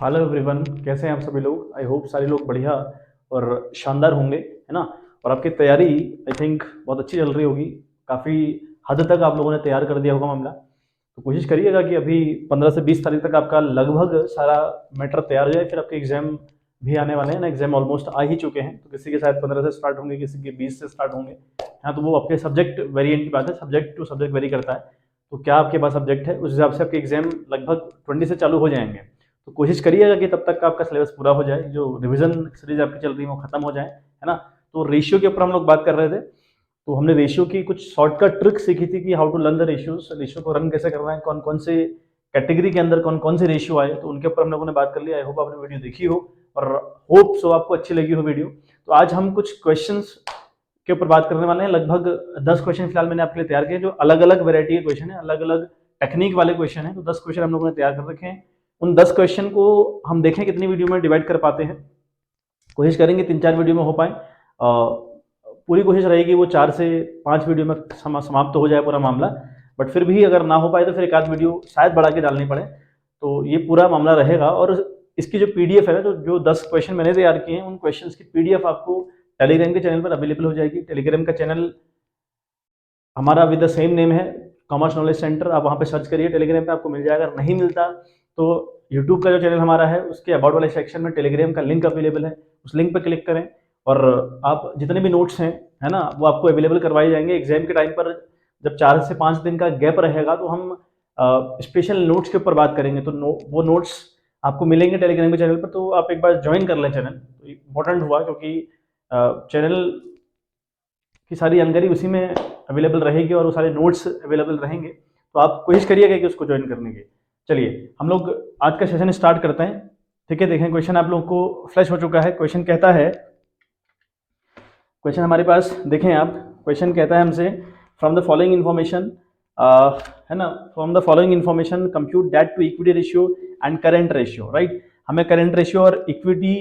Hello everyone, कैसे हैं आप सभी लोग। आई होप सारे लोग बढ़िया और शानदार होंगे, है ना। और आपकी तैयारी आई थिंक बहुत अच्छी चल रही होगी। काफ़ी हद तक आप लोगों ने तैयार कर दिया होगा मामला। तो कोशिश करिएगा कि अभी 15 से 20 तारीख तक आपका लगभग सारा मैटर तैयार हो जाए। फिर आपके एग्जाम भी आने वाले हैं ना, एग्जाम ऑलमोस्ट आ ही चुके हैं। तो किसी के शायद 15 से स्टार्ट होंगे, किसी के 20 से स्टार्ट होंगे। हाँ, तो वो आपके सब्जेक्ट वेरिएंट की बात है, सब्जेक्ट टू सब्जेक्ट वेरी करता है। तो क्या आपके पास सब्जेक्ट है, उस हिसाब से आपके एग्जाम लगभग 20 से चालू हो जाएंगे। तो कोशिश करिएगा कि तब तक का आपका सिलेबस पूरा हो जाए, जो रिवीजन सीरीज आपकी चल रही है वो खत्म हो जाए, है ना। तो रेशियो के ऊपर हम लोग बात कर रहे थे। तो हमने रेशियो की कुछ शॉर्टकट ट्रिक सीखी थी कि how to learn the ratios, ratio को रन कैसे करना है, कौन कौन से कैटेगरी के अंदर कौन कौन से रेशियो आए, तो उनके ऊपर हम लोगों ने बात कर ली। आई होप आपने वीडियो देखी हो और होप सो आपको अच्छी लगी हो वीडियो। तो आज हम कुछ क्वेश्चंस के ऊपर बात करने वाले हैं। लगभग 10 क्वेश्चन फिलहाल मैंने आपके लिए तैयार किए, जो अलग अलग वैरायटी के क्वेश्चन है, अलग अलग टेक्निक वाले क्वेश्चन है। तो 10 क्वेश्चन हम लोगों ने तैयार कर रखे हैं। उन 10 क्वेश्चन को हम देखें कितनी वीडियो में डिवाइड कर पाते हैं। कोशिश करेंगे 3-4 वीडियो में हो पाए। पूरी कोशिश रहेगी वो 4 से 5 वीडियो में समाप्त हो जाए पूरा मामला। बट फिर भी अगर ना हो पाए तो फिर एक आध वीडियो शायद बढ़ा के डालनी पड़े। तो ये पूरा मामला रहेगा। और इसकी जो पीडीएफ है ना, तो जो 10 क्वेश्चन मैंने तैयार किए हैं, उन क्वेश्चन की पीडीएफ आपको टेलीग्राम के चैनल पर अवेलेबल हो जाएगी। टेलीग्राम का चैनल हमारा विद द सेम नेम है, कॉमर्स नॉलेज सेंटर। आप वहाँ पे सर्च करिए, टेलीग्राम पे आपको मिल जाएगा। अगर नहीं मिलता तो यूट्यूब का जो चैनल हमारा है, उसके अबाउट वाले सेक्शन में टेलीग्राम का लिंक अवेलेबल है, उस लिंक पर क्लिक करें। और आप जितने भी नोट्स हैं, है ना, वो आपको अवेलेबल करवाए जाएंगे। एग्जाम के टाइम पर जब 4 से 5 दिन का गैप रहेगा तो हम स्पेशल नोट्स के ऊपर बात करेंगे। तो वो नोट्स आपको मिलेंगे टेलीग्राम के चैनल पर। तो आप एक बार ज्वाइन कर लें चैनल, तो इम्पोर्टेंट हुआ, क्योंकि चैनल की सारी जानकारी उसी में अवेलेबल रहेगी और वो सारे नोट्स अवेलेबल रहेंगे। तो आप कोशिश करिएगा कि उसको ज्वाइन करने की। चलिए हम लोग आज का सेशन स्टार्ट करते हैं। ठीक है, देखें क्वेश्चन आप लोगों को फ्लैश हो चुका है। क्वेश्चन कहता है, क्वेश्चन हमारे पास देखें आप, क्वेश्चन कहता है हमसे फ्रॉम द फॉलोइंग इन्फॉर्मेशन, है ना, from the following information compute debt to equity ratio and current ratio. Right, हमें करेंट रेशियो और इक्विटी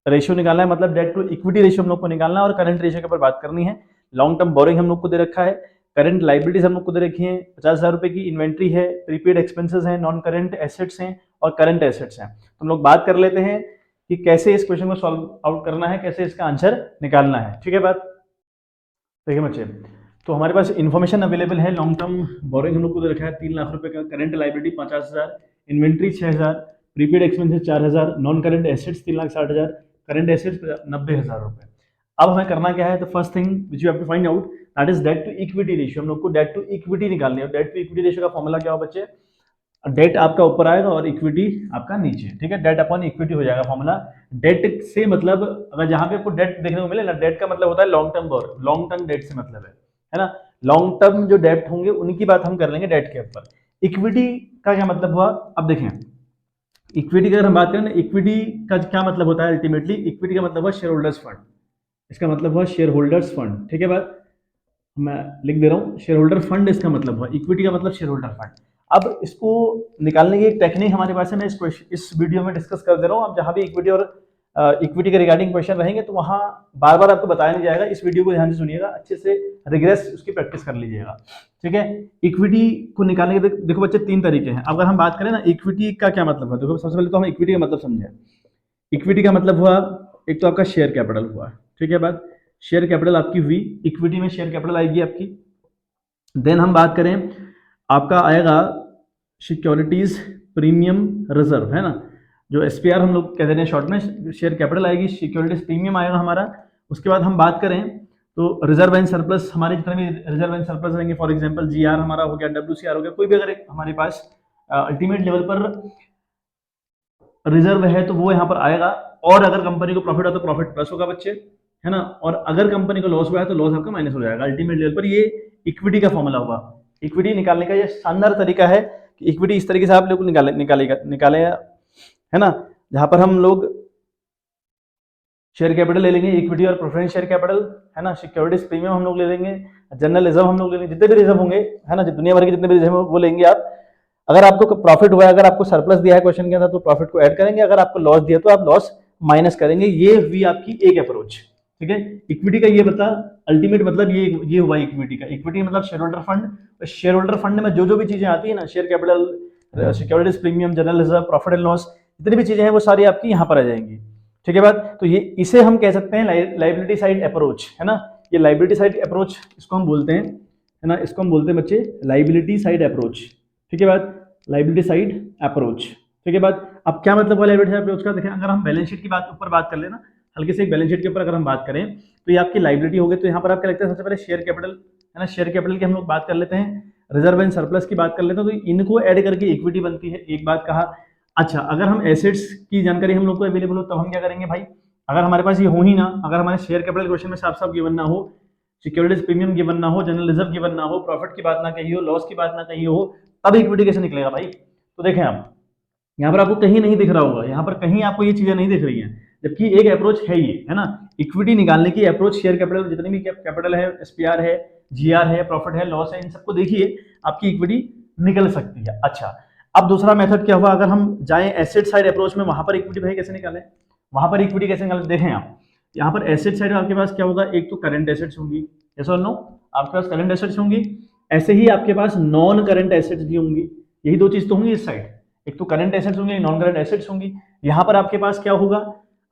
रेशियो निकालना है, मतलब डेट टू इक्विटी रेशियो हम लोग को निकालना है और करंट रेशियो के ऊपर बात करनी है। लॉन्ग टर्म बोरिंग हम लोग को दे रखा है, करंट लाइबिलिटीज हम लोग को दे रखी है, 50,000 रुपए की इन्वेंट्री है, प्रीपेड एक्सपेंसेस हैं, नॉन करंट एसेट्स हैं और करंट एसेट्स हैं। तो हम लोग बात कर लेते हैं कि कैसे इस क्वेश्चन को सॉल्व आउट करना है, कैसे इसका आंसर निकालना है। ठीक है बात, देखिए बच्चे, तो हमारे पास इन्फॉर्मेशन अवेलेबल है। लॉन्ग टर्म बोरिंग हम लोग को दे रखा है 3 लाख रुपए का, current liability 50,000, inventory 6,000, prepaid expenses 4,000, non current assets 3,60,000, current assets 90,000 रुपए। अब हमें करना क्या है, तो first thing which you have to find out that is debt to equity ratio. हम लोग को डेट टू इक्विटी निकालनी है। डेट टू इक्विटी रेशियो का फॉर्मूला क्या हो बच्चे, डेट आपका ऊपर आएगा और इक्विटी आपका नीचे। ठीक है, डेट अपॉन इक्विटी हो जाएगा फॉर्मूला। डेट से मतलब अगर जहां पे आपको डेट देखने को मिले ना, डेट का मतलब होता है long term bore, long term debt से मतलब है ना। लॉन्ग टर्म जो डेट होंगे उनकी बात हम कर लेंगे डेट के ऊपर। इक्विटी का क्या मतलब हुआ, अब देखें इक्विटी की अगर हम बात करें ना, इक्विटी का क्या मतलब होता है अल्टीमेटली, इक्विटी का मतलब हुआ शेयर होल्डर्स फंड। इसका मतलब हुआ शेयर होल्डर्स फंड। ठीक है बात, मैं लिख दे रहा हूँ, शेयर होल्डर फंड इसका मतलब हुआ, इक्विटी का मतलब शेयर होल्डर फंड। अब इसको निकालने की एक टेक्निक हमारे पास है, मैं इस वीडियो में डिस्कस कर दे रहा हूँ। अब जहाँ भी इक्विटी और इक्विटी के रिगार्डिंग क्वेश्चन रहेंगे तो वहाँ बार बार आपको बताया नहीं जाएगा। इस वीडियो को ध्यान से सुनिएगा, अच्छे से रिग्रेस उसकी प्रैक्टिस कर लीजिएगा। ठीक है, इक्विटी को निकालने के देखो बच्चे 3 तरीके हैं। अगर हम बात करें ना इक्विटी का क्या मतलब है, देखो सबसे पहले तो हम इक्विटी का मतलब समझें। इक्विटी का मतलब हुआ, एक तो आपका शेयर कैपिटल हुआ। ठीक है बात, शेयर कैपिटल आपकी हुई, इक्विटी में शेयर कैपिटल आएगी आपकी। देन हम बात करें, आपका आएगा सिक्योरिटीज प्रीमियम रिजर्व, है ना, जो एसपीआर हम लोग कहते हैं शॉर्ट में। शेयर कैपिटल आएगी, सिक्योरिटीज प्रीमियम आएगा हमारा। उसके बाद हम बात करें तो रिजर्व एंड सरप्लस, हमारे जितने भी रिजर्व एंड सरप्लस रहेंगे, फॉर एग्जांपल जीआर हमारा हो गया, डब्ल्यूसीआर हो गया, कोई भी अगर हमारे पास अल्टीमेट लेवल पर रिजर्व है तो वो यहाँ पर आएगा। और अगर कंपनी को प्रॉफिट हो तो प्रॉफिट प्लस होगा बच्चे, है ना। और अगर कंपनी को लॉस हुआ है तो लॉस आपका माइनस हो जाएगा अल्टीमेट लेवल पर। ये इक्विटी का फॉर्मूला होगा। इक्विटी निकालने का ये शानदार तरीका है कि इक्विटी इस तरीके से आप लोग निकालेगा, है ना, जहां पर हम लोग शेयर कैपिटल ले लेंगे, इक्विटी और प्रेफरेंस शेयर कैपिटल, है ना, सिक्योरिटीज प्रीमियम हम लोग ले लेंगे, जनरल रिजर्व हम लोग ले लेंगे, जितने भी रिजर्व होंगे, है ना, दुनिया भर के जितने भी रिजर्व वो लेंगे आप। अगर आपको प्रॉफिट हुआ है, अगर आपको सरप्लस दिया है क्वेश्चन के अंदर तो प्रॉफिट को ऐड करेंगे, अगर आपको लॉस दिया तो आप लॉस माइनस करेंगे। ये हुई आपकी एक अप्रोच। ठीक है, इक्विटी का ये बता अल्टीमेट मतलब ये हुआ इक्विटी का। इक्विटी मतलब share holder fund. Share holder fund में जो जो भी चीजें आती है ना, share capital, securities premium, general reserve, profit and loss, जितनी भी चीजें हैं वो सारी आपकी यहाँ पर आ जाएंगी। ठीक है बात। तो ये इसे हम कह सकते हैं लाइबिलिटी साइड अप्रोच, है ना। ये लाइबिलिटी साइड अप्रोच इसको हम बोलते हैं, है ना, इसको हम बोलते हैं बच्चे लाइबिलिटी साइड अप्रोच। ठीक है बात, लाइबिलिटी साइड अप्रोच। ठीक है बात। अब क्या मतलब है लाइबिलिटी साइड अप्रोच का, देखें अगर हम बैलेंस शीट की बात ऊपर बात कर लेना, हल्के से एक बैलेंस शीट के ऊपर अगर हम बात करें तो ये आपकी लाइबिलिटी हो गई। तो यहाँ पर आपको लगता है सबसे पहले शेयर कैपिटल, है ना, शेयर कैपिटल की हम लोग बात कर लेते हैं, रिजर्व एंड सरप्लस की बात कर लेते हैं, तो इनको ऐड करके इक्विटी बनती है, एक बात कहा। अच्छा, अगर हम एसेट्स की जानकारी हम लोग को अवेलेबल हो तब हम क्या करेंगे भाई, अगर हमारे पास ये हो ही ना, अगर हमारे शेयर कैपिटल क्वेश्चन में साफ साफ गिवन ना हो, सिक्योरिटीज प्रीमियम गिवन ना हो, जनरल रिजर्व गिवन ना हो, प्रॉफिट की बात ना कही हो, लॉस की बात ना कही हो, तब इक्विटी कैसे निकलेगा भाई। तो देखें आप यहाँ पर आपको कहीं नहीं दिख रहा होगा, यहाँ पर कहीं आपको ये चीजें नहीं दिख रही हैं, जबकि एक अप्रोच है ये, है ना, इक्विटी निकालने की अप्रोच। शेयर कैपिटल जितनी भी कैपिटल है, एसपीआर है, जीआर है, प्रॉफिट है, लॉस है, इन सबको देखिए आपकी इक्विटी निकल सकती है। अच्छा, अब दूसरा मेथड क्या हुआ, अगर हम जाएं एसेट साइड अप्रोच में, वहां पर इक्विटी भाई कैसे निकालें, वहां पर इक्विटी कैसे निकालें। देखें आप यहाँ पर एसेट साइड आपके पास क्या होगा, एक तो करंट एसेट्स होंगी, यस और नो, आपके पास करंट एसेट्स होंगी, ऐसे ही आपके पास नॉन करंट एसेट्स भी होंगी, यही दो चीज तो होंगी इस साइड, एक तो करंट एसेट्स होंगे, नॉन करंट एसेट्स होंगी। यहाँ पर आपके पास क्या होगा,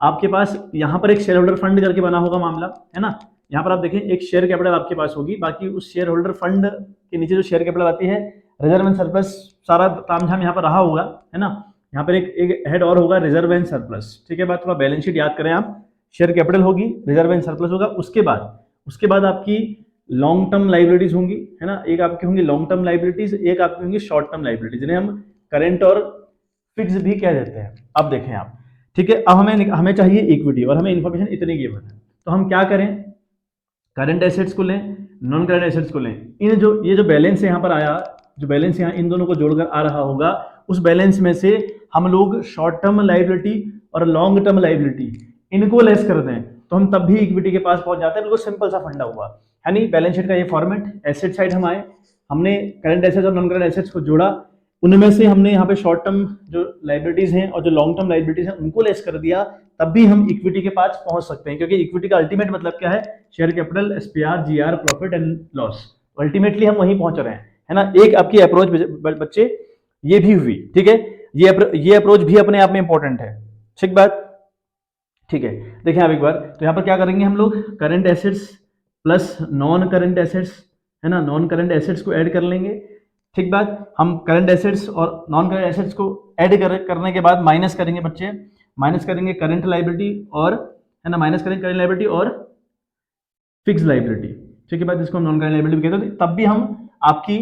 आपके पास यहाँ पर एक शेयर होल्डर फंड करके बना होगा मामला, है ना। यहाँ पर आप देखें एक शेयर कैपिटल आपके पास होगी, बाकी उस शेयर होल्डर फंड के नीचे जो शेयर कैपिटल आती है, रिजर्व एंड सरप्लस, सारा तामझाम यहाँ पर रहा होगा, है ना। यहाँ पर एक हेड और होगा, रिजर्व एंड सरप्लस। ठीक है बात, थोड़ा बैलेंस शीट याद करें आप, शेयर कैपिटल होगी, रिजर्व एंड सरप्लस होगा, उसके बाद आपकी लॉन्ग टर्म लाइबिलिटीज होंगी, है ना, एक आपकी होंगी लॉन्ग टर्म लाइबिलिटीज, एक आपकी होंगी शॉर्ट टर्म लाइबिलिटीज, जिन्हें हम करंट और फिक्स भी कह देते हैं। अब देखें आप, ठीक है, अब हमें चाहिए इक्विटी और हमें इंफॉर्मेशन इतनी गिवन है, तो हम क्या करें, करंट एसेट्स को लें, नॉन करंट एसेट्स को लें, ये जो बैलेंस यहाँ पर आया, जो बैलेंस यहाँ इन दोनों को जोड़कर आ रहा होगा, उस बैलेंस में से हम लोग शॉर्ट टर्म लाइबिलिटी और लॉन्ग टर्म लाइबिलिटी इनको लेस कर दें, तो हम तब भी इक्विटी के पास पहुंच जाते हैं। बिल्कुल सिंपल सा फंडा हुआ है, नहीं, बैलेंस शीट का ये फॉर्मेट, एसेट साइड हम आए, हमने करंट एसेट्स और नॉन करंट एसेट्स को जोड़ा, उनमें से हमने यहाँ पे शॉर्ट टर्म जो लाइबिलिटीज हैं और जो लॉन्ग टर्म लाइबिलिटीज हैं उनको लेस कर दिया, तब भी हम इक्विटी के पास पहुंच सकते हैं, क्योंकि इक्विटी का अल्टीमेट मतलब क्या है, share capital, SPR, GR, profit and loss, ultimately हम वहीं पहुंच रहे हैं, है ना। एक आपकी अप्रोच बच्चे ये भी हुई, ठीक है, ये अप्रोच भी अपने आप में इंपॉर्टेंट है, ठीक बात, ठीक है। देखें आप एक बार, तो यहाँ पर क्या करेंगे हम लोग, current assets plus non current assets, है ना, नॉन करंट एसेट्स को ऐड कर लेंगे, ठीक बात। हम करंट एसेट्स और नॉन करंट एसेट्स को ऐड करने के बाद माइनस करेंगे बच्चे, माइनस करेंगे करंट लाइबिलिटी और, है ना, माइनस करेंगे करंट लाइबिलिटी और फिक्स लाइबिलिटी, ठीक है बात, जिसको हम नॉन करंट लाइबिलिटी भी कहते हैं, तब भी हम आपकी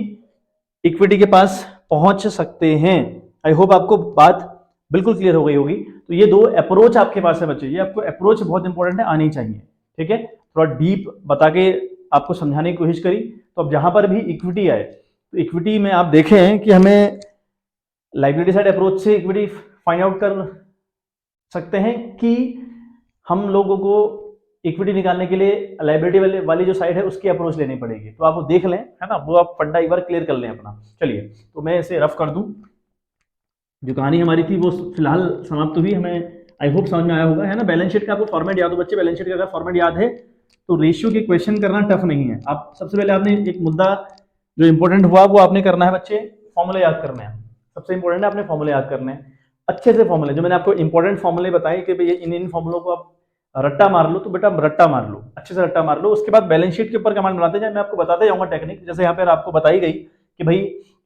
इक्विटी के पास पहुंच सकते हैं। आई होप आपको बात बिल्कुल क्लियर हो गई होगी। तो ये दो अप्रोच आपके पास है बच्चे, ये आपको अप्रोच बहुत इंपॉर्टेंट है, आनी चाहिए, ठीक है। थोड़ा डीप बता के आपको समझाने की कोशिश करी। तो अब जहां पर भी इक्विटी आए, तो इक्विटी में आप देखें कि हमें लाइबिलिटी साइड अप्रोच से इक्विटी फाइंड आउट कर सकते हैं कि हम लोगों को इक्विटी निकालने के लिए लाइबिलिटी वाली जो साइड है उसकी अप्रोच लेनी पड़ेगी। तो आप वो देख लें, है ना, वो आप फंडा एक बार क्लियर कर लें अपना। चलिए, तो मैं इसे रफ कर दूं, जो कहानी हमारी थी वो फिलहाल समाप्त हुई, हमें आई होप समझ में आया होगा, है ना। बैलेंस शीट का आपको फॉर्मेट याद हो बच्चे, बैलेंस शीट का अगर फॉर्मेट याद है तो रेशियो के क्वेश्चन करना टफ नहीं है। आप सबसे पहले आपने एक मुद्दा जो इंपॉर्टेंट हुआ वो आपने करना है बच्चे, फॉर्मूले याद करने हैं, सबसे इंपॉर्टेंट है, अपने फॉर्मूले याद करने हैं अच्छे से। फॉर्मूले जो मैंने आपको इंपॉर्टेंट फॉर्मूले बताए कि भाई इन फॉर्मूलों को आप रट्टा मार लो, तो बेटा रट्टा मार लो, अच्छे से रट्टा मार लो। उसके बाद बैलेंस शीट के ऊपर कमांड बनाते जाए, मैं आपको बताते जाऊंगा टेक्निक, जैसे यहाँ पर आपको बताई गई कि भाई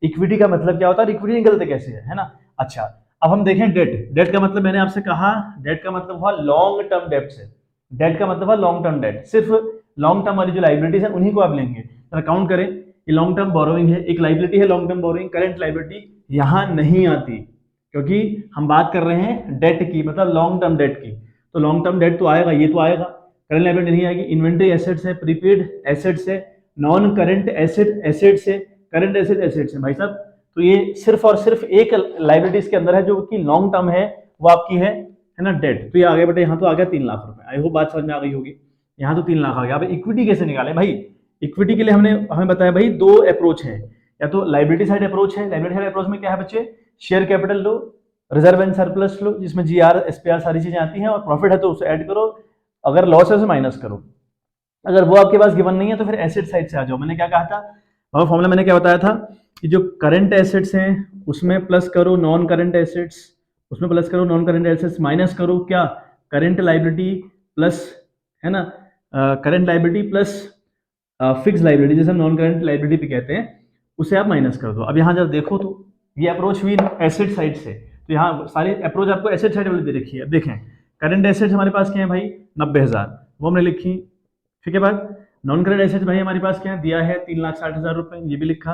इक्विटी का मतलब क्या होता है, इक्विटी निकलते कैसे है ना। अच्छा, अब हम देखें डेट। डेट का मतलब मैंने आपसे कहा, डेट का मतलब हुआ लॉन्ग टर्म डेट से, डेट का मतलब हुआ लॉन्ग टर्म डेट, सिर्फ लॉन्ग टर्म वाली जो लाइबिलिटीज है उन्हीं को आप लेंगे। तो काउंट करें, ये लॉन्ग टर्म बोरोइंग है, एक लाइबिलिटी है long term borrowing, current liability यहां नहीं आती क्योंकि हम बात कर रहे हैं डेट की, मतलब लॉन्ग टर्म डेट की। तो लॉन्ग टर्म डेट तो आएगा, ये तो आएगा, करंट लाइबिलिटी नहीं आएगी। इन्वेंट्री एसेट्स है, प्रीपेड एसेट्स है, नॉन करंट एसेट एसेट्स है, करंट एसेट एसेट्स है भाई साहब। तो ये सिर्फ और सिर्फ एक लाइबिलिटीज के अंदर है जो कि लॉन्ग टर्म है, वो आपकी है ना डेट। तो ये आ गया बेटा, यहाँ तो आ गया 3 लाख रुपए। आई होप बात समझ में आ गई होगी, यहाँ तो 3 लाख आ गया। अब इक्विटी कैसे निकाले भाई, इक्विटी के लिए हमें बताया भाई दो अप्रोच है, या तो लाइबिलिटी साइड अप्रोच है। लाइबिलिटी साइड अप्रोच में क्या है बच्चे, शेयर कैपिटल लो, रिजर्व एंड सरप्लस लो, जिसमें जीआर, एसपीआर सारी चीजें आती हैं, और प्रॉफिट है तो उसे ऐड करो, अगर लॉस है उसे माइनस करो। अगर वो आपके पास गिवन नहीं है तो फिर एसेट साइड से आ जाओ। मैंने क्या कहा था, फॉर्मूला मैंने क्या बताया था कि जो करंट एसेट्स हैं उसमें प्लस करो नॉन करंट एसेट्स, उसमें प्लस करो नॉन करेंट एसेट्स, माइनस करो क्या, करेंट लाइबिलिटी प्लस, है ना, current liability plus fix liability, जैसे नॉन करेंट लाइबिलिटी भी कहते हैं, उसे आप माइनस कर दो। अब यहाँ जब देखो तो ये अप्रोच हुई एसेट साइड से, तो यहाँ सारी अप्रोच आपको एसेट साइड वाली दे रखी है। अब देखें करंट एसेट्स हमारे पास क्या है भाई, 90,000, वो हमने लिखी, ठीक है बात। नॉन करंट एसेट्स भाई हमारे पास क्या दिया है, 3,60,000 रुपए, ये भी लिखा,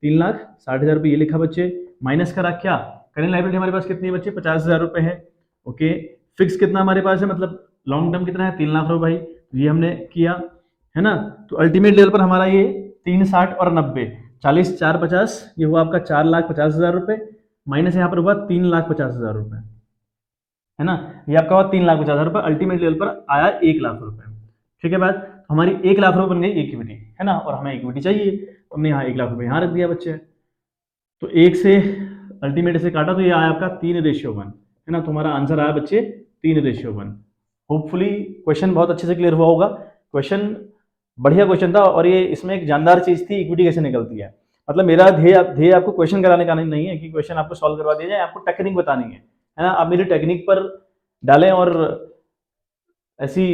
3,60,000 रुपए ये लिखा बच्चे, माइनस करा क्या, करेंट लाइबिलिटी हमारे पास कितनी है बच्चे, 50,000 रुपए है, ओके। फिक्स कितना हमारे पास है, मतलब लॉन्ग टर्म कितना है, 3 लाख रुपए भाई, ये हमने किया, है ना। तो अल्टीमेट लेवल पर हमारा ये 360 और 90, 40 4 50, ये हुआ आपका 4,50,000 रुपए, माइनस यहाँ पर हुआ 3,50,000 रुपए, है ना। ये आपका हुआ 3,50,000 रुपए, अल्टीमेट लेवल पर आया 1 लाख रुपए, ठीक है बात। हमारी 1 लाख रुपए बन गई इक्विटी, है ना, और हमें इक्विटी चाहिए, तो हमने यहाँ 1 लाख रुपए यहाँ रख दिया बच्चे। तो 1 से अल्टीमेट से काटा तो ये आया आपका 3:1, है ना। तुम्हारा आंसर आया बच्चे 3:1। होपफुली क्वेश्चन बहुत अच्छे से क्लियर हुआ होगा। क्वेश्चन बढ़िया क्वेश्चन था, और ये इसमें एक जानदार चीज थी, इक्विटी कैसे निकलती है। मतलब मेरा ध्येय आपको क्वेश्चन कराने का नहीं है कि क्वेश्चन आपको सॉल्व करवा दिया जाए, आपको टेक्निक बतानी है ना। आप मेरी टेक्निक पर डालें और ऐसी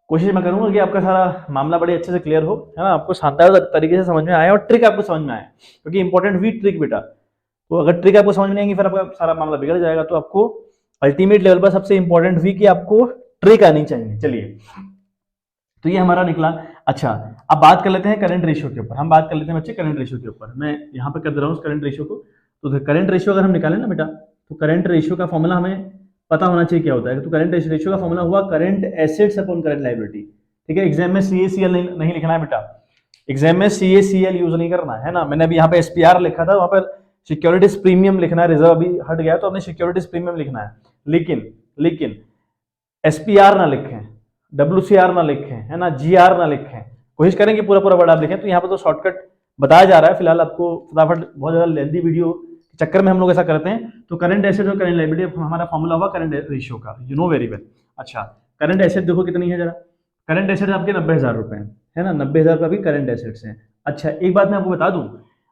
कोशिश मैं करूंगा कि आपका सारा मामला बड़े अच्छे से क्लियर हो, है ना, आपको शानदार तरीके से समझ में आए और ट्रिक आपको समझ में आए, क्योंकि इंपॉर्टेंट हुई ट्रिक बेटा। तो अगर ट्रिक आपको समझ में नहीं आएगी फिर आपका सारा मामला बिगड़ जाएगा। तो आपको अल्टीमेट लेवल पर सबसे इंपॉर्टेंट हुई कि आपको ट्रिक आनी चाहिए। चलिए, तो ये हमारा निकला। अच्छा, अब बात कर लेते हैं करंट रेशियो के ऊपर। हम बात कर लेते हैं बच्चे करंट रेशियो के ऊपर। मैं यहाँ पे कर दे रहा हूँ करंट रेशियो को। तो करंट रेशियो अगर हम निकालें ना बेटा, तो करंट रेशियो का फॉर्मूला हमें पता होना चाहिए क्या होता है। तो करंट रेशियो का फॉर्मूला हुआ current assets upon current liability, ठीक है। एग्जाम में CACL नहीं लिखना है बेटा, एग्जाम में CACL यूज नहीं करना है ना। मैंने अभी यहाँ पे SPR लिखा था, वहां पर सिक्योरिटीज प्रीमियम लिखना है, रिजर्व अभी हट गया तो हमने सिक्योरिटीज प्रीमियम लिखना है। लेकिन SPR ना लिखें, WCR ना लिखें, है ना, GR ना लिखें, कोशिश करें कि पूरा पूरा वर्ड आप लिखें। तो यहाँ पर तो शॉर्टकट बताया जा रहा है फिलहाल आपको, फटाफट, बहुत ज्यादा लेंथी वीडियो के चक्कर में हम लोग ऐसा करते हैं। तो करंट एसेट और करंट लायबिलिटी हमारा फॉर्मूला होगा करंट रेशियो का, यू नो वेरी वेल। अच्छा, करंट एसेट देखो कितनी है जरा, करंट एसेट आपके 90,000 रुपए है ना, 90,000 का भी करंट एसेट्स है। अच्छा, एक बात मैं आपको बता दूं,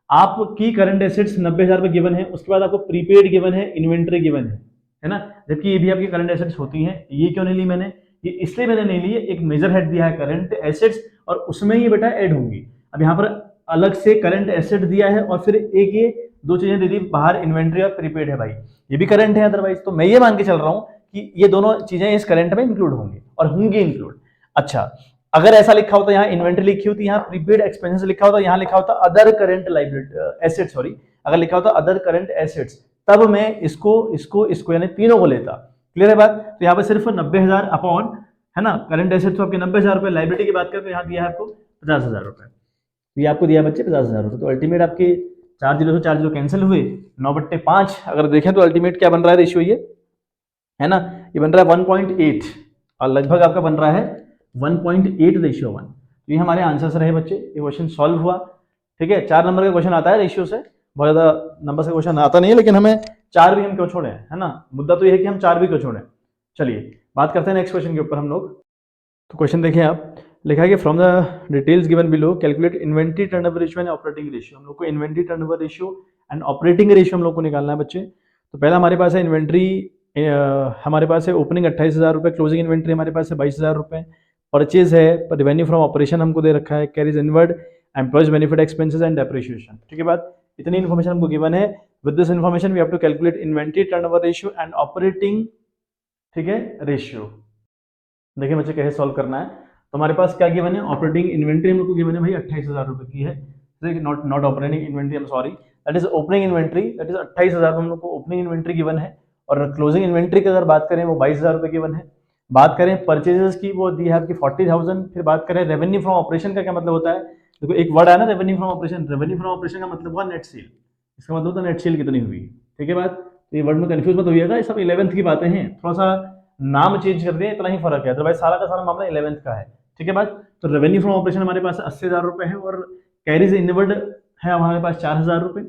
आपकी करंट एसेट्स 90,000 रुपए गिवन है, उसके बाद आपको प्रीपेड गिवन है, इन्वेंट्री गिवन है ना, जबकि ये भी आपकी करंट एसेट्स होती हैं। ये क्यों नहीं ली मैंने, ये इसलिए मैंने नहीं ली है, एक मेजर हेड दिया है करंट एसेट्स और उसमें ये बेटा ऐड होंगी। अब यहाँ पर अलग से करंट एसेट दिया है और फिर एक ये दो चीजें दे दी बाहर, इन्वेंट्री और प्रीपेड है भाई, ये भी करंट है अदरवाइज। तो मैं ये मान के चल रहा हूँ कि ये दोनों चीजें इस करंट में इंक्लूड होंगी और होंगी इंक्लूड। अच्छा, अगर ऐसा लिखा होता, यहाँ इन्वेंट्री लिखी होती, यहाँ प्रीपेड एक्सपेंसेस लिखा होता, यहाँ लिखा होता other current liability assets, sorry, अगर लिखा होता अदर करंट एसेट्स, तब मैं इसको यानी तीनों को लेता। क्लियर है बात। तो यहाँ पे सिर्फ 90,000 अपॉन, है ना, करंट एसेट्स तो आपके 90,000 रुपए, लाइबिलिटी की बात करें तो यहाँ दिया है आपको 50,000 रुपए, तो ये आपको दिया बच्चे 50,000 रुपए। तो अल्टीमेट आपके 4 जीरो से 4 जीरो कैंसिल हुए, 9/5 अगर देखें तो अल्टीमेट क्या बन रहा है रेशियो, ये है ना, ये बन रहा है 1.8 और लगभग आपका बन रहा है 1.8 रेशियो 1। तो ये हमारे आंसर्स रहे बच्चे। ये क्वेश्चन सॉल्व हुआ, ठीक है। 4 नंबर का क्वेश्चन आता है रेशियो से, बहुत ज्यादा नंबर से क्वेश्चन आता नहीं है, लेकिन हमें 4 भी हम क्यों छोड़े, है ना, मुद्दा तो ये है कि हम 4 भी क्यों छोड़े। चलिए बात करते हैं नेक्स्ट क्वेश्चन के ऊपर हम लोग। तो क्वेश्चन देखिए आप, लिखा है कि from the details given below calculate inventory turnover ratio and operating ratio. हम लोग को inventory turnover ratio and operating ratio हम लोग को निकालना है बच्चे। तो पहला हमारे पास है इन्वेंट्री, हमारे पास है ओपनिंग 28,000 रुपये, क्लोजिंग इन्वेंट्री हमारे पास है 22,000 रुपये, परचेज है, रेवेन्यू फ्रॉम ऑपरेशन हमको दे रखा है, carriage inward employees benefit expenses and depreciation, ठीक है बात। इतनी इन्फॉर्मेशन हमको गिवन है। With this information we have to calculate inventory turnover ratio and operating, ठीक है, रेशियो। देखिए बच्चे कैसे सॉल्व करना है। तो हमारे पास क्या गिवन है, ऑपरेटिंग इन्वेंट्री हमको गिवन है भाई 28,000 रुपये की है, not operating inventory, I am sorry, that is opening inventory, that is 28,000 हम लोग को ओपनिंग इन्वेंट्री गिवन है। और क्लोजिंग इन्वेंट्री की अगर बात करें वो 22,000 रुपये गिवन है। बात करें परचेजेस की, वो दी है आपकी 40,000। फिर बात करें रेवेन्यू फ्रॉम ऑपरेशन का क्या मतलब होता है, देखो एक वर्ड है ना revenue from operation, revenue from operation का मतलब हुआ नेट सेल, इसका मतलब होता है नेट सेल कितनी हुई, ठीक है बात। तो ये वर्ड में कंफ्यूज मत होइएगा, ये सब 11th की बातें हैं, थोड़ा सा नाम चेंज कर दिया, इतना ही फर्क है, अदरवाइज सारा का सारा मामला 11th का है, ठीक है बात। तो रेवेन्यू फ्रॉम ऑपरेशन हमारे पास 80,000 रुपए है और कैरीज इनवर्ड है हमारे पास 4,000 रुपए,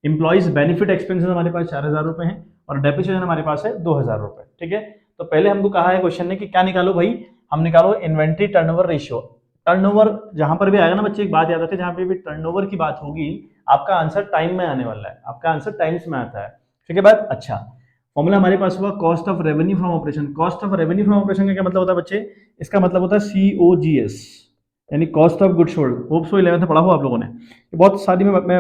एम्प्लॉइज बेनिफिट एक्सपेंसेस हमारे पास 4,000 रुपए हैं और डेप्रिसिएशन हमारे पास है 2,000 रुपए, ठीक है। तो पहले हमको कहा है क्वेश्चन ने कि क्या निकालो भाई, हम निकालो इन्वेंट्री टर्नओवर रेशियो। टर्नओवर जहां पर भी आएगा ना बच्चे, एक बात याद रखें, जहां पे भी टर्नओवर की बात होगी आपका आंसर टाइम में आने वाला है, आपका आंसर टाइम्स में आता है, ठीक है बात। अच्छा, फॉर्मूला हमारे पास हुआ cost of revenue from operation. Cost of revenue from operation का क्या मतलब होता है बच्चे? इसका मतलब होता है COGS, यानी cost of good sold. Hope so 11th में पढ़ा हो आप लोगों ने। बहुत सारी मैं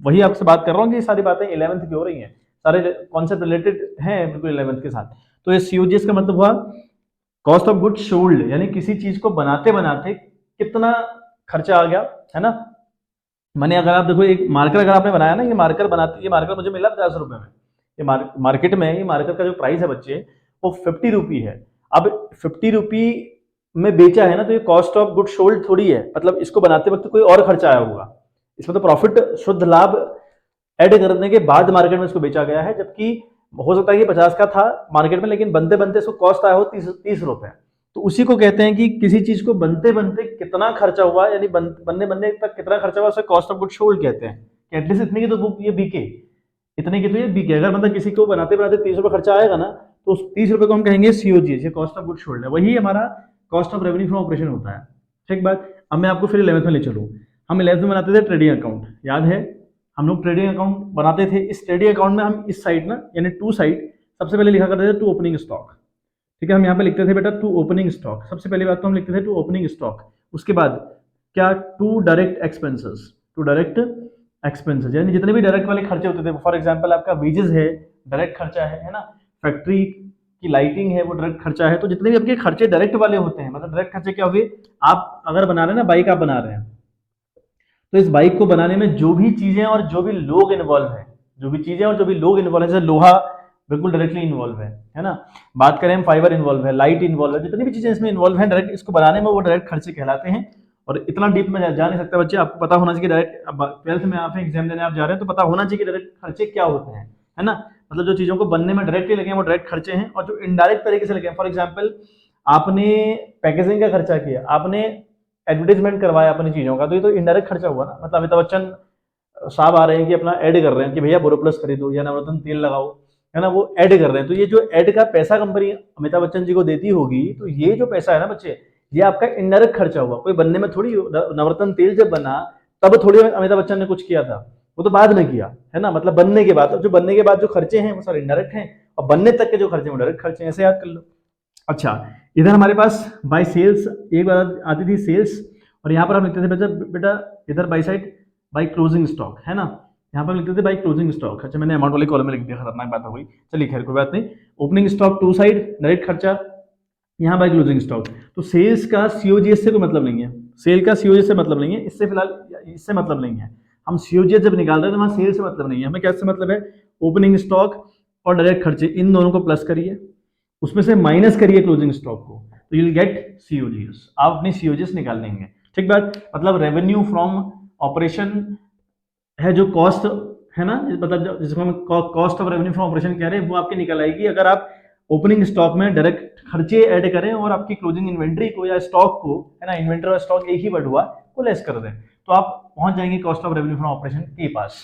वही आपसे बात कर रहा हूँ कि ये सारी बातें 11th की हो रही हैं, सारे कॉन्सेप्ट रिलेटेड हैं बिल्कुल 11th के साथ। तो ये COGS का मतलब हुआ कॉस्ट ऑफ गुड सोल्ड, यानी किसी चीज को बनाते बनाते कितना खर्चा आ गया, है ना। मैंने अगर आप देखो एक मार्कर अगर आपने बनाया ना, ये मार्कर बनाते, ये मार्कर मुझे मिला 50 रुपए में। ये मार्केट में ये मार्कर का जो प्राइस है बच्चे वो 50 रुपी है। अब 50 रुपी में बेचा है ना, तो ये कॉस्ट ऑफ गुड सोल्ड थोड़ी है, मतलब इसको बनाते वक्त कोई और खर्चा आया होगा। इसमें तो प्रॉफिट शुद्ध लाभ ऐड करने के बाद मार्केट में इसको बेचा गया है, जबकि हो सकता है कि 50 का था मार्केट में, लेकिन बनते बनते इसको कॉस्ट आया हो 30 रुपए। तो उसी को कहते हैं कि किसी चीज को बनते बनते कितना खर्चा हुआ, यानी बनने बनने तक कितना खर्चा हुआ, उसे कॉस्ट ऑफ गुड सोल्ड कहते हैं। कि एटलीस्ट इतनी की तो बुक ये बिके, इतने की तो ये बिके। अगर मतलब किसी को बनाते बनाते 30 रुपए खर्चा आएगा ना, तो उस 30 रुपए को हम कहेंगे COGS, ये कॉस्ट ऑफ गुड सोल्ड है। वही हमारा cost of revenue from operation होता है। ठीक बात। अब मैं आपको फिर 11th में ले चलूँ। हम 11th में बनाते थे ट्रेडिंग अकाउंट, याद है? हम लोग ट्रेडिंग अकाउंट बनाते थे। इस ट्रेडिंग अकाउंट में हम इस साइड ना, यानी टू साइड, सबसे पहले लिखा करते थे टू ओपनिंग स्टॉक। ठीक है, हम यहाँ पे लिखते थे बेटा टू ओपनिंग स्टॉक। सबसे पहली बात तो हम लिखते थे टू ओपनिंग स्टॉक। उसके बाद क्या? To direct expenses. To direct expenses यानी जितने भी डायरेक्ट वाले खर्चे होते थे। फॉर एग्जांपल आपका वेजेस है, डायरेक्ट खर्चा है ना। फैक्ट्री की लाइटिंग है, वो डायरेक्ट खर्चा है। तो जितने भी आपके खर्चे डायरेक्ट वाले होते हैं, मतलब डायरेक्ट खर्चे क्या हुए? आप अगर बना रहे हैं ना, बाइक आप बना रहे हैं, तो इस बाइक को बनाने में जो भी चीजें और जो भी लोग इन्वॉल्व हैं, जो भी चीजें और जो भी लोग इन्वॉल्व है, जैसे लोहा बिल्कुल डायरेक्टली इन्वॉल्व है ना। बात करें हम, फाइबर इन्वॉल्व है, लाइट इन्वॉल्व है, जितनी भी चीजें इसमें इन्वॉल्व है डायरेक्ट इसको बनाने में, वो डायरेक्ट खर्चे कहलाते हैं। और इतना डीप में जा नहीं सकता बच्चे, आपको पता होना चाहिए डायरेक्ट। अब 12th में आप एग्जाम देने आप जा रहे हैं तो पता होना चाहिए कि डायरेक्ट खर्चे क्या होते हैं, है ना। मतलब जो चीजों को बनने में डायरेक्टली लगे हैं वो डायरेक्ट खर्चे हैं, और जो इनडायरेक्ट तरीके से लगे हैं, फॉर एग्जाम्पल आपने पैकेजिंग का खर्चा किया, आपने एडवर्टाइजमेंट करवाया अपनी चीजों का, तो ये तो इनडायरेक्ट खर्चा हुआ ना। मतलब अमिताभ बच्चन साहब आ रहे हैं कि अपना ऐड कर रहे हैं कि भैया बोरोप्लस खरीदो या नवरत्न तेल लगाओ, है ना, वो ऐड कर रहे हैं। तो ये जो ऐड का पैसा कंपनी अमिताभ बच्चन जी को देती होगी, तो ये जो पैसा है ना बच्चे, ये आपका इनडायरेक्ट खर्चा हुआ। कोई बनने में थोड़ी, नवरत्न तेल जब बना तब थोड़ी अमिताभ बच्चन ने कुछ किया था, वो तो बाद में किया, है ना। मतलब बनने के बाद, जो बनने के बाद जो खर्चे हैं वो सारे इनडायरेक्ट हैं, और बनने तक के जो खर्चे हैं वो डायरेक्ट खर्चे हैं, ऐसे याद कर लो। अच्छा, इधर हमारे पास बाय सेल्स एक बार आती थी सेल्स, और यहाँ पर हम लिखते थे बेटा बेटा इधर by side by closing stock, है ना। यहाँ पर लिखते थे बाई क्लोजिंग स्टॉक। अच्छा, मैंने अमाउंट वाले कॉलम में लिख दिया, खतरनाक बात हो गई। चलिए खैर कोई बात नहीं। Opening stock to side direct खर्चा, यहाँ बाई क्लोजिंग स्टॉक। तो सेल्स का COGS से कोई मतलब नहीं है, सेल का COGS से मतलब नहीं है, इससे फिलहाल इससे मतलब नहीं है। हम COGS जब निकाल रहे हैं तो वहाँ सेल से मतलब नहीं है, हमें क्या से मतलब है? ओपनिंग स्टॉक और डायरेक्ट खर्चे, इन दोनों को प्लस करिए, उसमें से माइनस करिए क्लोजिंग स्टॉक को, तो यू विल गेट COGS। आप अपनी COGS निकाल लेंगे। ठीक बात। मतलब रेवेन्यू फ्रॉम ऑपरेशन है जो कॉस्ट है ना, मतलब जिसको हम cost of revenue from operation कह रहे हैं, वो आपकी निकल आएगी अगर आप ओपनिंग स्टॉक में डायरेक्ट खर्चे ऐड करें और आपकी क्लोजिंग इन्वेंट्री को या स्टॉक को, है ना, इन्वेंट्री और स्टॉक एक ही वर्ड हुआ, को लेस कर दें, तो आप पहुंच जाएंगे cost of revenue from operation के पास।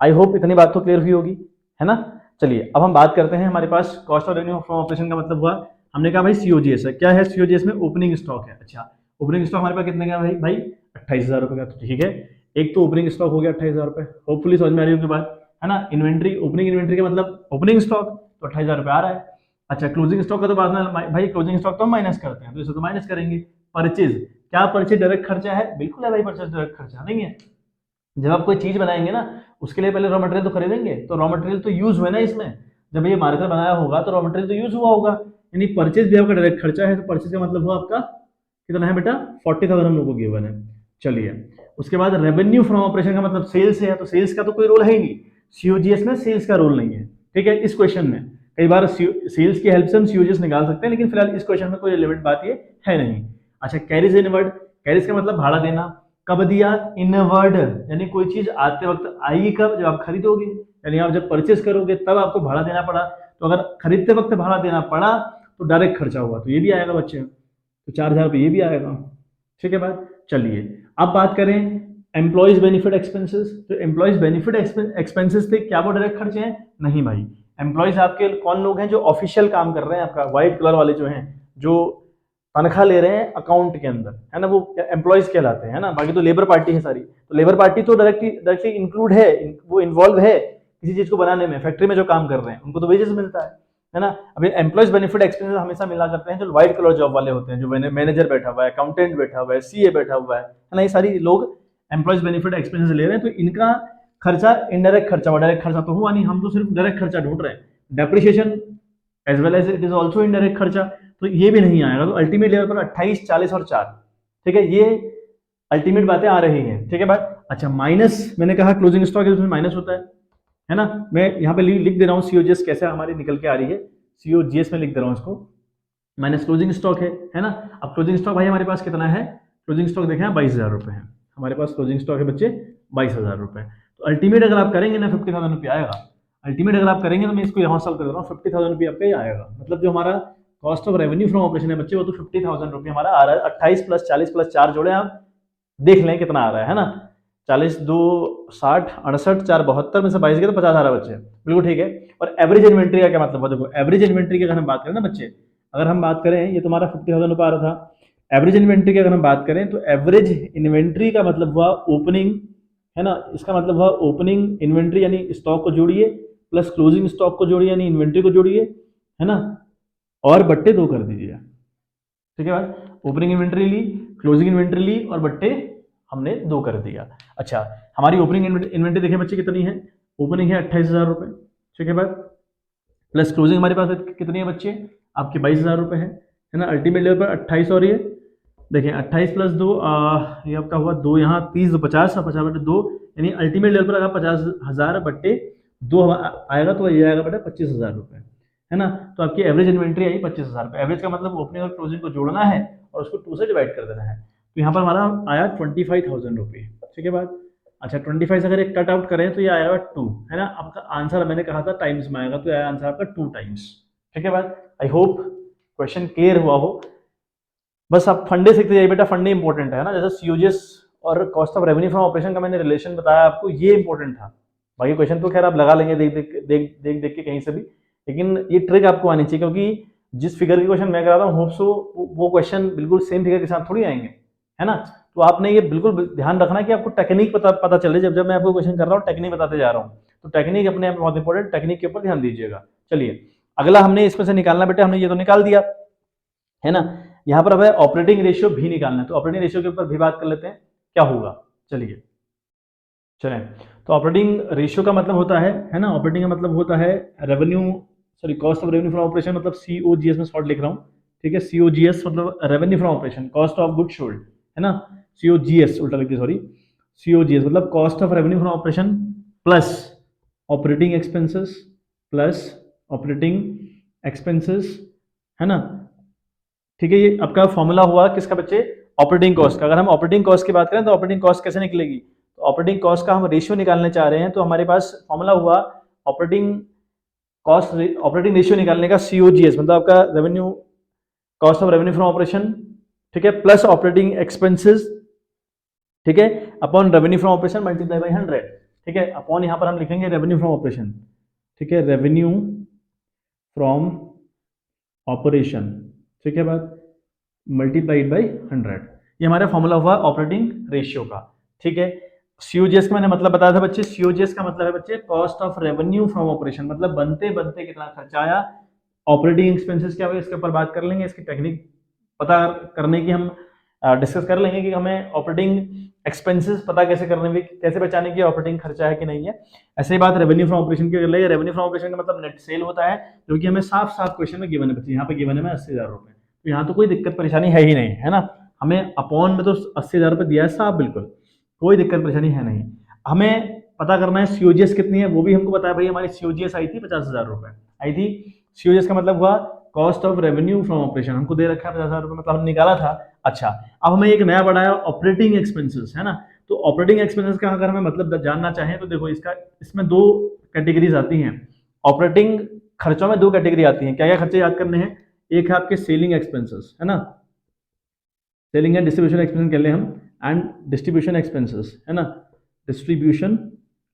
आई होप इतनी बात तो क्लियर हुई होगी, है ना। चलिए अब हम बात करते हैं, हमारे पास cost of revenue from operation का मतलब हुआ, हमने कहा भाई COGS है। क्या है COGS में? ओपनिंग स्टॉक है। अच्छा, ओपनिंग स्टॉक हमारे पास कितने का भाई? भाई 28,000 रुपए का। तो ठीक है, एक तो ओपनिंग स्टॉक हो गया 28,000 रुपए, होपफुली समझ में आ रही होगी बात, है ना। इन्वेंट्री, ओपनिंग इन्वेंट्री का मतलब ओपनिंग स्टॉक, तो 28,000 रुपए आ रहा है। अच्छा, क्लोजिंग स्टॉक का तो बाद में भाई, क्लोजिंग स्टॉक तो हम माइनस करते हैं, तो इसे तो माइनस करेंगे। परचेज, क्या परचेज डायरेक्ट खर्चा है? बिल्कुल है भाई, परचेज डायरेक्ट खर्चा नहीं है। जब आप कोई चीज बनाएंगे ना, उसके लिए पहले रॉ मटेरियल तो खरीदेंगे, तो रॉ मटेरियल तो यूज हुए ना इसमें। जब ये मार्कर बनाया होगा तो रॉ मटेरियल तो यूज हुआ होगा, यानी परचेज भी आपका डायरेक्ट खर्चा है। तो परचेज का मतलब हुआ आपका कितना है बेटा? 40,000 हम लोग को गिवन है। चलिए, उसके बाद रेवेन्यू फ्रॉम ऑपरेशन का मतलब सेल्स है, तो सेल्स का तो कोई रोल है ही नहीं, COGS में सेल्स का रोल नहीं है। ठीक है, इस क्वेश्चन में कई बार सेल्स की हेल्प से हम COGS निकाल सकते हैं, लेकिन फिलहाल इस क्वेश्चन में कोई रिलेवेंट बात ये है नहीं। अच्छा, कैरिज इनवर्ड, कैरिज का मतलब भाड़ा देना। कब दिया? इनवर्ड, यानी कोई चीज आते वक्त आएगी कब? जब आप खरीदोगे, यानी आप जब परचेस करोगे तब आपको भाड़ा देना पड़ा। तो अगर खरीदते वक्त भाड़ा देना पड़ा तो डायरेक्ट खर्चा हुआ, तो ये भी आएगा बच्चे, तो 4,000 रुपये ये भी आएगा। ठीक है बात। चलिए अब बात करें एम्प्लॉयज बेनिफिट एक्सपेंसेस। तो एम्प्लॉयज बेनिफिट एक्सपेंसेस थे, क्या वो डायरेक्ट खर्चे हैं? नहीं भाई। एम्प्लॉयज आपके कौन लोग हैं? जो ऑफिशियल काम कर रहे हैं, आपका व्हाइट कलर वाले जो हैं, जो तनख्वाह ले रहे हैं अकाउंट के अंदर, है ना, वो एम्प्लॉयज कहलाते हैं ना। बाकी तो लेबर पार्टी है सारी, तो लेबर पार्टी तो डायरेक्टली इंक्लूड है, वो इन्वॉल्व है किसी चीज को बनाने में, फैक्ट्री में जो काम कर रहे हैं उनको तो वेजेस मिलता है ना। अभी एम्प्लॉयज बेनिफिट एक्सपेंसेस हमेशा मिला करते हैं जो व्हाइट कलर जॉब वाले होते हैं, जो मैनेजर बैठा हुआ है, अकाउंटेंट बैठा हुआ है, सीए बैठा हुआ है ना, ये सारी लोग एम्प्लॉयज बेनिफिट एक्सपेंसेस ले रहे हैं, तो इनका खर्चा इनडायरेक्ट खर्चा हुआ, डायरेक्ट खर्चा तो हुआ नहीं, हम तो सिर्फ डायरेक्ट खर्चा ढूंढ रहे हैं। Depreciation as well as it is also indirect खर्चा, तो ये भी नहीं आएगा। तो अल्टीमेट लेवल पर 28, 40 और 4, ठीक है, ये अल्टीमेट बातें आ रही हैं, ठीक है बात। अच्छा, माइनस मैंने कहा क्लोजिंग स्टॉक उसमें माइनस होता है ना। मैं यहाँ पे लिख दे रहा हूँ सीओजीएस कैसे हमारी निकल के आ रही है, सीओजीएस में लिख दे रहा हूँ इसको, माइनस क्लोजिंग स्टॉक है ना। अब क्लोजिंग स्टॉक भाई हमारे पास कितना है, क्लोजिंग स्टॉक देखें 22,000 रुपये है हमारे पास, क्लोजिंग स्टॉक है बच्चे 22,000 रुपये। तो अल्टीमेट अगर आप करेंगे ना 50,000 रुपये आएगा, अल्टीमेट अगर आप करेंगे तो मैं इसको यहाँ सॉल्व कर रहा हूँ, 50,000 रुपये आपका ही आएगा। मतलब जो हमारा cost of revenue from operation है बच्चे, वो तो 50,000 रुपये हमारा आ रहा है। 28 + 40 + 4 जोड़े आप देख लें कितना आ रहा है ना। 40 2 60 68 4 72 में से 22 के तो 50 आ रहा है बच्चे, बिल्कुल ठीक है। और एवरेज इन्वेंट्री का क्या मतलब है, देखो एवरेज इन्वेंट्री की अगर हम बात करें ना बच्चे, अगर हम बात करें, ये तुम्हारा 50,000 रुपये आ रहा था, एवरेज इन्वेंट्री की अगर हम बात करें तो एवरेज इन्वेंट्री का मतलब हुआ ओपनिंग, है ना, इसका मतलब हुआ ओपनिंग इन्वेंट्री यानी स्टॉक को जोड़िए प्लस क्लोजिंग स्टॉक को जोड़िए यानी इन्वेंट्री को जोड़िए, है ना, और बट्टे 2 कर दीजिए, ठीक है बात। ओपनिंग इन्वेंट्री ली, क्लोजिंग इन्वेंट्री ली और बट्टे हमने 2 कर दिया। अच्छा, हमारी ओपनिंग इन्वेंट्री देखें बच्चे कितनी है, ओपनिंग है 28,000 रुपये, ठीक है बात, प्लस क्लोजिंग हमारे पास कितनी है बच्चे आपके 22,000 रुपये है ना। अल्टीमेट लेवल पर 28 और ये देखें 28 + 2 ये आपका हुआ 2, यहाँ 30 2 50 और 50/2 यानी अल्टीमेट लेवल पर अगर 50,000 बट्टे 2 आएगा तो ये आएगा बेटा 25,000 रुपये, है ना। तो आपकी एवरेज इन्वेंट्री आई 25,000 रुपये। एवरेज का मतलब ओपनिंग और क्लोजिंग को जोड़ना है और उसको 2 से डिवाइड कर देना है, तो यहाँ पर हमारा आया 25,000 रुपये, ठीक है बात। अच्छा, 25 से अगर एक कट आउट करें तो ये आएगा 2, है ना। आपका आंसर मैंने कहा था टाइम्स में आएगा, तो आया आंसर आपका 2 टाइम्स, ठीक है बात। आई होप क्वेश्चन क्लियर हुआ हो। बस आप फंडे सीखते जाइए बेटा, फंडे इंपॉर्टेंट है ना। जैसे सीओजीएस और cost of revenue from operation का मैंने रिलेशन बताया आपको, ये इंपॉर्टेंट था। बाकी क्वेश्चन तो खैर आप लगा लेंगे देख के कहीं से भी, लेकिन ये ट्रिक आपको आनी चाहिए, क्योंकि जिस फिगर के क्वेश्चन मैं करा रहा हूँ होप सो वो क्वेश्चन बिल्कुल सेम फिगर के साथ थोड़ी आएंगे, है ना। तो आपने ये बिल्कुल ध्यान रखना कि आपको टेक्निक पता चले। जब मैं आपको क्वेश्चन कर रहा हूँ टेक्निक बताते जा रहा हूँ, तो टेक्निक अपने आप बहुत इंपॉर्टेंट, टेक्निक के ऊपर ध्यान दीजिएगा। चलिए अगला हमने इसमें से निकालना बेटा, हमने ये तो निकाल दिया, है ना। यहाँ पर अब है ऑपरेटिंग रेशियो भी निकालना है, तो ऑपरेटिंग रेशियो के ऊपर भी बात कर लेते हैं क्या होगा। चलिए चलें, तो ऑपरेटिंग रेशियो का मतलब होता है ना, ऑपरेटिंग का मतलब होता है revenue, sorry cost of revenue from operation, मतलब सीओजीएस में शॉर्ट लिख रहा हूँ, ठीक है। सीओजीएस मतलब revenue from operation, cost of good sold, है ना। सीओजीएस उल्टा लिख दिया, सॉरी, सीओजीएस मतलब cost of revenue from operation plus operating expenses, plus operating expenses, है ना, ठीक है। ये आपका फॉर्मूला हुआ किसका बच्चे, ऑपरेटिंग कॉस्ट का। अगर हम ऑपरेटिंग कॉस्ट की बात करें तो ऑपरेटिंग कॉस्ट कैसे निकलेगी, तो ऑपरेटिंग कॉस्ट का हम रेशियो निकालने चाह रहे हैं, तो हमारे पास फॉर्मूला हुआ ऑपरेटिंग कॉस्ट, ऑपरेटिंग रेशियो निकालने का सीओजीएस मतलब आपका revenue, cost of revenue from operation, ठीक है, प्लस ऑपरेटिंग एक्सपेंसेस, ठीक है, upon revenue from operation multiply by 100, ठीक है। अपॉन यहाँ पर हम लिखेंगे रेवेन्यू फ्रॉम ऑपरेशन, ठीक है, रेवेन्यू फ्रॉम ऑपरेशन, ठीक है बात, मल्टीप्लाइड बाई 100, ये हमारा फॉर्मूला हुआ ऑपरेटिंग रेशियो का, ठीक है। सीओजीएस का मैंने मतलब बताया था बच्चे, सीओजीएस का मतलब है बच्चे cost of revenue from operation, मतलब बनते बनते कितना खर्चा आया। ऑपरेटिंग एक्सपेंसेस क्या हुआ इसके ऊपर बात कर लेंगे, इसकी टेक्निक पता करने की हम डिस्कस कर लेंगे कि हमें ऑपरेटिंग एक्सपेंसेस पता कैसे करने में, कैसे बचाने की, ऑपरेटिंग खर्चा है कि नहीं है। ऐसे ही बात रेवेन्यू फ्रॉम ऑपरेशन की कर ले, रेवेन्यू फ्रॉम ऑपरेशन का मतलब नेट सेल होता है, जो कि हमें साफ साफ क्वेश्चन में गिवन है बच्चे, यहाँ पे गिवन है में 80,000 रुपये, तो यहाँ तो कोई दिक्कत परेशानी है ही नहीं, है ना। हमें अपॉन में तो 80,000 रुपये दिया है साफ, बिल्कुल कोई दिक्कत परेशानी है नहीं। हमें पता करना है सीओजीएस कितनी है, वो भी हमको पता है भाई, हमारी सीओजीएस आई थी 50,000 रुपये आई थी। सीओजीएस का मतलब हुआ cost of revenue from operation, हमको दे रखा है 50,000 रुपये, मतलब हमने निकाला था। अच्छा, अब हमें एक नया बढ़ाया ऑपरेटिंग एक्सपेंसेस, है ना। तो ऑपरेटिंग एक्सपेंसेस का अगर हमें मतलब जानना चाहें तो देखो इसमें 2 कैटेगरीज आती हैं। ऑपरेटिंग खर्चों में 2 कैटेगरी आती हैं, क्या क्या खर्चे याद करने हैं, एक है आपके सेलिंग एक्सपेंसेस, है ना, सेलिंग एंड डिस्ट्रीब्यूशन एक्सपेंसेस कर ले हम, एंड डिस्ट्रीब्यूशन एक्सपेंसेस, है ना, डिस्ट्रीब्यूशन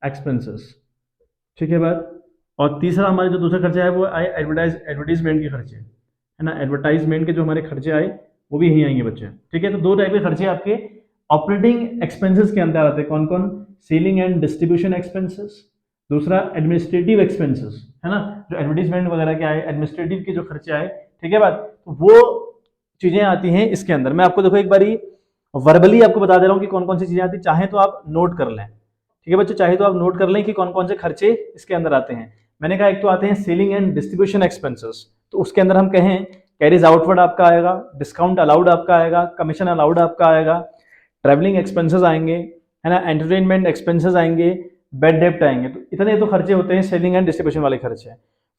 एक्सपेंसेस, ठीक है बात। और तीसरा हमारे जो दूसरा खर्चा है वो आए एडवर्टाइजमेंट के खर्चे, है ना, एडवर्टाइजमेंट के जो हमारे खर्चे आए वो भी यहीं आएंगे बच्चे, ठीक है। तो 2 टाइप के खर्चे आपके ऑपरेटिंग एक्सपेंसेस के अंदर आते हैं, कौन कौन, सेलिंग एंड डिस्ट्रीब्यूशन एक्सपेंसेस, दूसरा एडमिनिस्ट्रेटिव एक्सपेंसेस, है ना, जो एडवर्टीजमेंट वगैरह के आए, एडमिनिस्ट्रेटिव के जो खर्चे आए, ठीक है बात, तो वो चीजें आती हैं इसके अंदर। मैं आपको देखो एक बारी वर्बली आपको बता दे रहा हूँ कि कौन कौन सी चीजें आती, चाहे तो आप नोट कर लें, ठीक है बच्चों, चाहे तो आप नोट कर लें कि कौन कौन से खर्चे इसके अंदर आते हैं। मैंने कहा एक तो आते हैं सेलिंग एंड डिस्ट्रीब्यूशन एक्सपेंसेस, तो उसके अंदर हम कहें कैरीज आउटवर्ड आपका आएगा, डिस्काउंट अलाउड आपका आएगा, कमीशन अलाउड आपका आएगा, ट्रैवलिंग एक्सपेंसेस आएंगे, है ना, एंटरटेनमेंट एक्सपेंसेस आएंगे, बेड डेप्ट आएंगे। तो इतने तो खर्चे होते हैं सेलिंग एंड डिस्ट्रीब्यूशन वाले खर्चे।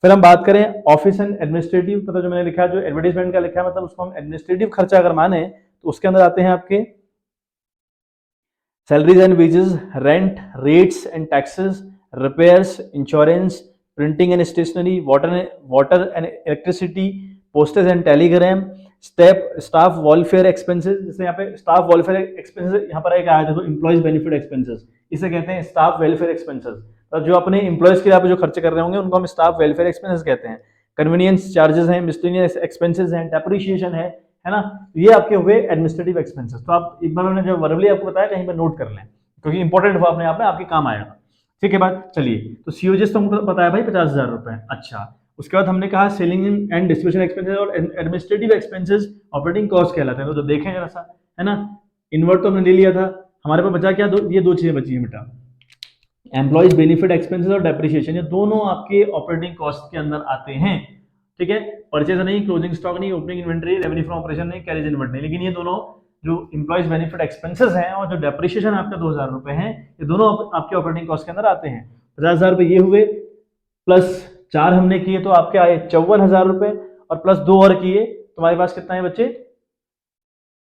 फिर हम बात करें ऑफिस एंड एडमिनिस्ट्रेटिव, मतलब जो मैंने लिखा है, जो एडवर्टाइजमेंट का लिखा है, मतलब उसको हम एडमिनिस्ट्रेटिव खर्चा अगर माने तो उसके अंदर आते हैं आपके salaries and wages, rent, rates and taxes, repairs, insurance, printing and stationery, water and electricity, postage and telegram, staff welfare expenses. जैसे यहाँ पे स्टाफ वेलफेयर एक्सपेंसेस यहाँ पर एक आया देखो, एम्प्लॉइज बेनिफिट एक्सपेंसेस, इसे कहते हैं स्टाफ वेलफेयर एक्सपेंसेस। तो जो अपने एम्प्लॉइज के लिए आप जो खर्चे कर रहे होंगे उनको हम स्टाफ वेलफेयर एक्सपेंसेस कहते हैं। कन्वीनियंस चार्जेस हैं, मिसलेनियस एक्सपेंसेस हैं, डेप्रिसिएशन है ना, ये आपके हुए एडमिनिस्ट्रेटिव एक्सपेंसेस। तो आप एक बार मैंने जो वर्बली आपको बताया कहीं पर नोट कर लें, क्योंकि इंपॉर्टेंट हुआ अपने आप में, आपके काम आएगा, ठीक है बात। चलिए, तो सीओजीएस तो हमको पता है भाई 50,000 रुपए। अच्छा, उसके बाद हमने कहा सेलिंग एंड डिस्ट्रीब्यूशन एक्सपेंसेस और एडमिनिस्ट्रेटिव एक्सपेंसेस ऑपरेटिंग कॉस्ट कहलाते हैं। तो देखें जरा सा, है ना, इन्वर्ट तो हमने ले लिया था, हमारे पास बचा क्या, ये दो चीजें बची हैं बेटा, एम्प्लॉइज बेनिफिट एक्सपेंसेस और डेप्रिसिएशन, ये दोनों आपके ऑपरेटिंग कॉस्ट के अंदर आते हैं, ठीक है। परचेज नहीं, क्लोजिंग स्टॉक नहीं, opening inventory, revenue from operation नहीं, कैरेज इनवर्ट नहीं, लेकिन ये दोनों जो एम्प्लॉइज बेनिफिट एक्सपेंसेस हैं और जो डेप्रिसिएशन आपका 2,000 रुपए हैं, ये दोनों आपके ऑपरेटिंग कॉस्ट के अंदर आते हैं। 50,000 रुपए ये हुए, प्लस 4 हमने किए तो आपके आए 54,000 रुपए, और प्लस 2 और किए, तुम्हारे पास कितना है बच्चे,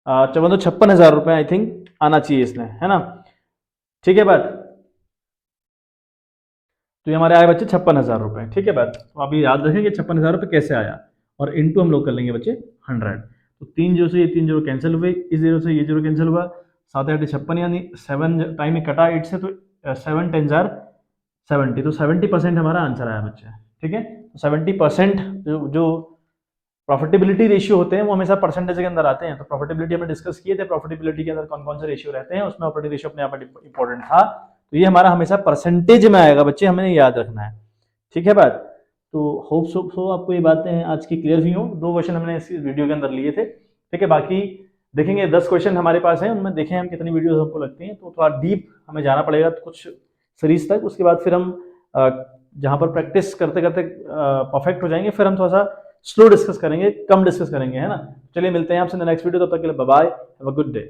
54 तो 56,000 रुपए आई थिंक आना चाहिए इसमें, है ना, ठीक है बात। तो ये हमारे आए बच्चे 56,000 रुपए, ठीक है बात। तो आप ये याद रखें कि 56,000 रुपए कैसे आया, और इनटू हम लोग कर लेंगे बच्चे 100। तो 3 जीरो से ये 3 जीरो कैंसिल हुए, इस जीरो से ये जीरो कैंसिल हुआ, 7 8 56, यानी 7 टाइम में कटा 8 से, तो 7 10 70, तो 70% हमारा आंसर आया बच्चे, ठीक है। तो 70% जो प्रॉफिटेबिलिटी रेशियो होते हैं वो हमेशा परसेंटेज के अंदर आते हैं। तो प्रॉफिटेबिलिटी हमने डिस्कस किए थे, प्रॉफिटेबिलिटी के अंदर कौन कौन से रेशियो रहते हैं, उसमें ऑपरेटिंग रेशियो अपने आप में इंपॉर्टेंट था। तो ये हमारा हमेशा परसेंटेज में आएगा बच्चे, हमें याद रखना है, ठीक है बात। तो होप सो आपको ये बातें आज की क्लियर हुई हो। 2 क्वेश्चन हमने इस वीडियो के अंदर लिए थे, ठीक है। बाकी देखेंगे 10 क्वेश्चन हमारे पास हैं, उनमें देखें हम कितनी वीडियोस हमको लगती हैं। तो थोड़ा डीप हमें जाना पड़ेगा कुछ सीरीज तक, उसके बाद फिर हम जहाँ पर प्रैक्टिस करते करते परफेक्ट हो जाएंगे, फिर हम थोड़ा सा स्लो डिस्कस करेंगे, कम डिस्कस करेंगे, है ना। चलिए मिलते हैं आपसे नेक्स्ट वीडियो, तब तक के लिए bye bye, have a good day.